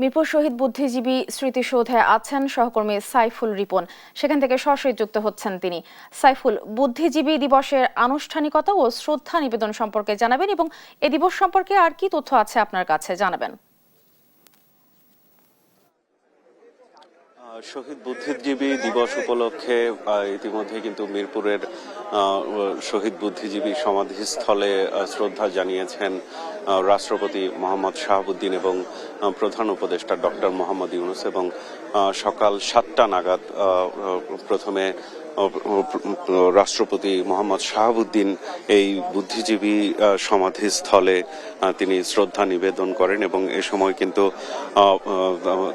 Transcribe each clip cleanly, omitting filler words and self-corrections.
মিরপুর শহীদ বুদ্ধিজীবী স্মৃতিসৌধে আছেন সহকর্মী সাইফুল রিপন। সেখান থেকে সরাসরি যুক্ত হচ্ছেন তিনি। সাইফুল, বুদ্ধিজীবী দিবসের আনুষ্ঠানিকতা ও শ্রদ্ধা নিবেদন সম্পর্কে জানাবেন এবং এ দিবস সম্পর্কে আর কি তথ্য আছে আপনার কাছে জানাবেন। শহীদ বুদ্ধিজীবী দিবস উপলক্ষে ইতিমধ্যে কিন্তু মিরপুরের শহীদ বুদ্ধিজীবী সমাধিস্থলে শ্রদ্ধা জানিয়েছেন রাষ্ট্রপতি মোহাম্মদ শাহাবুদ্দিন এবং প্রধান উপদেষ্টা ডক্টর মোহাম্মদ ইউনূস। এবং সকাল 7টা নাগাদ প্রথমে রাষ্ট্রপতি মোহাম্মদ শাহাবুদ্দিন এই বুদ্ধিজীবী সমাধিস্থলে তিনি শ্রদ্ধা নিবেদন করেন এবং এ সময় কিন্তু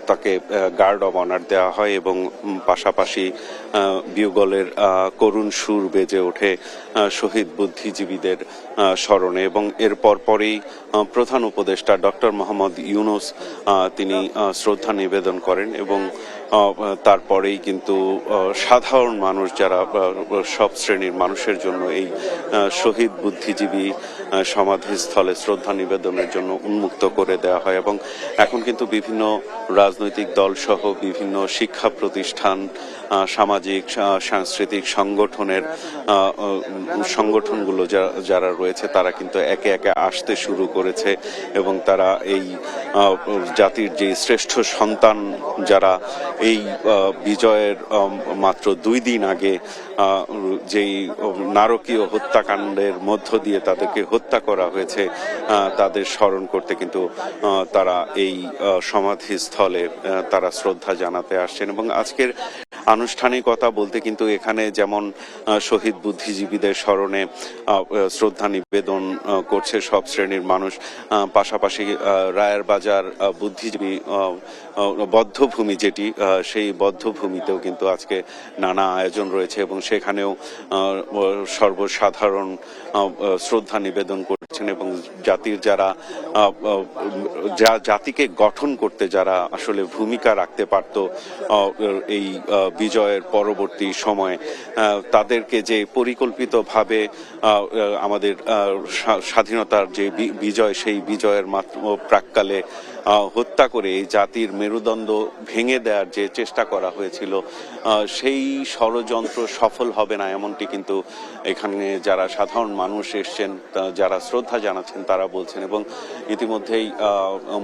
তাকে গার্ড অব অনার দেওয়া হয় এবং পাশাপাশি বিউগলের করুণ সুর বেজে ওঠে শহীদ বুদ্ধিজীবীদের স্মরণে। এবং এর পরপরই প্রধান উপদেষ্টা ডক্টর মোহাম্মদ ইউনূস তিনি শ্রদ্ধা নিবেদন করেন এবং তারপরেই কিন্তু সাধারণ মানুষ যারা সব শ্রেণীর মানুষের জন্য এই শহীদ বুদ্ধিজীবী সমাধিস্থলে শ্রদ্ধা নিবেদনের জন্য উন্মুক্ত করে দেওয়া হয়। এবং এখন কিন্তু বিভিন্ন রাজনৈতিক দল সহ বিভিন্ন শিক্ষা প্রতিষ্ঠান, সামাজিক সাংস্কৃতিক সংগঠনগুলো যারা রয়েছে তারা কিন্তু একে একে আসতে শুরু করেছে এবং তারা এই জাতির যে শ্রেষ্ঠ সন্তান যারা এই বিজয়ের মাত্র 2 দিন আগে যেই নারকীয় হত্যাকাণ্ডের মধ্য দিয়ে তাদেরকে হত্যা করা হয়েছে তাদের স্মরণ করতে কিন্তু তারা এই সমাধিস্থলে তারা শ্রদ্ধা জানাতে আসছেন। এবং আজকের আনুষ্ঠানিকতা বলতে কিন্তু এখানে যেমন শহীদ বুদ্ধিজীবীদের স্মরণে শ্রদ্ধা নিবেদন করছে সব শ্রেণীর মানুষ, পাশাপাশি রায়ের বাজার বুদ্ধিজীবী বদ্ধভূমি যেটি সেই বদ্ধভূমিতেও কিন্তু আজকে নানা আয়োজন রয়েছে এবং সেখানেও সর্বসাধারণ শ্রদ্ধা নিবেদন করছেন এবং জাতির জাতিকে গঠন করতে যারা আসলে ভূমিকা রাখতে পারত এই বিজয়ের পরবর্তী সময়ে তাদেরকে যে পরিকল্পিতভাবে আমাদের স্বাধীনতার যে বিজয় সেই বিজয়ের মাত্র প্রাক্কালে হত্যা করে এই জাতির মেরুদণ্ড ভেঙে দেওয়ার যে চেষ্টা করা হয়েছিল সেই ষড়যন্ত্র সফল হবে না এমনটি কিন্তু এখানে যারা সাধারণ মানুষ এসছেন যারা শ্রদ্ধা জানাচ্ছেন তারা বলছেন। এবং ইতিমধ্যেই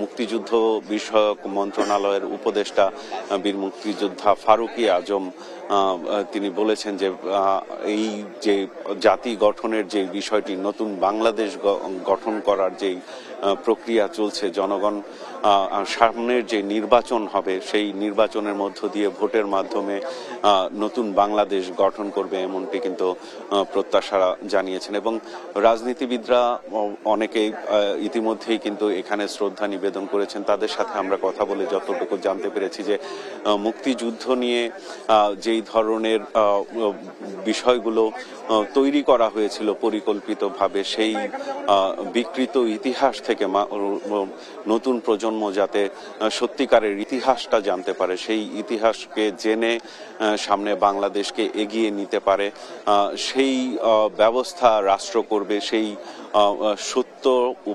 মুক্তিযুদ্ধ বিষয়ক মন্ত্রণালয়ের উপদেষ্টা বীর মুক্তিযোদ্ধা ফারুকী আজম তিনি বলেছেন যে এই যে জাতি গঠনের যে বিষয়টি, নতুন বাংলাদেশ গঠন করার যে প্রক্রিয়া চলছে, জনগণ সামনের যে নির্বাচন হবে সেই নির্বাচনের মধ্য দিয়ে ভোটের মাধ্যমে নতুন বাংলাদেশ গঠন করবে এমনটি কিন্তু প্রত্যাশা জানিয়েছেন। এবং রাজনীতিবিদরা অনেকেই ইতিমধ্যেই কিন্তু এখানে শ্রদ্ধা নিবেদন করেছেন। তাদের সাথে আমরা কথা বলে যতটুকু জানতে পেরেছি যে মুক্তিযুদ্ধ নিয়ে যেই ধরনের বিষয়গুলো তৈরি করা হয়েছিল পরিকল্পিতভাবে সেই বিকৃত ইতিহাস থেকে নতুন প্রজন্ম যাতে সত্যিকারের ইতিহাসটা জানতে পারে, সেই ইতিহাসকে জেনে সামনে বাংলাদেশকে এগিয়ে নিতে পারে, সেই ব্যবস্থা রাষ্ট্র করবে, সেই সত্য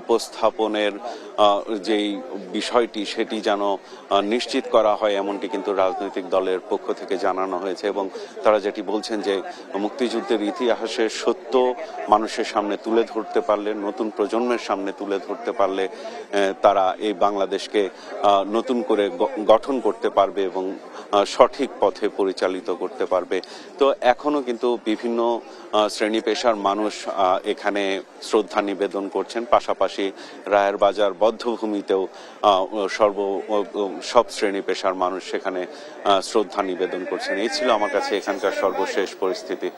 উপস্থাপনের যেই বিষয়টি সেটি যেন নিশ্চিত করা হয় এমনটি কিন্তু রাজনৈতিক দলের পক্ষ থেকে জানানো হয়েছে। এবং তারা যেটি বলছেন যে মুক্তিযুদ্ধের ইতিহাসের সত্য মানুষের সামনে তুলে ধরতে পারলে, নতুন প্রজন্মের সামনে তুলে ধরতে পারলে তারা এই বাংলাদেশকে নতুন করে গঠন করতে পারবে এবং সঠিক পথে পরিচালিত করতে পারবে। তো এখনো কিন্তু বিভিন্ন শ্রেণী পেশার মানুষ এখানে শ্রদ্ধা নিবেদন করছেন, পাশাপাশি রায়ের বাজার বদ্ধভূমিতেও সব শ্রেণী পেশার মানুষ সেখানে শ্রদ্ধা নিবেদন করছেন। এই ছিল আমার কাছে এখানকার সর্বশেষ পরিস্থিতি।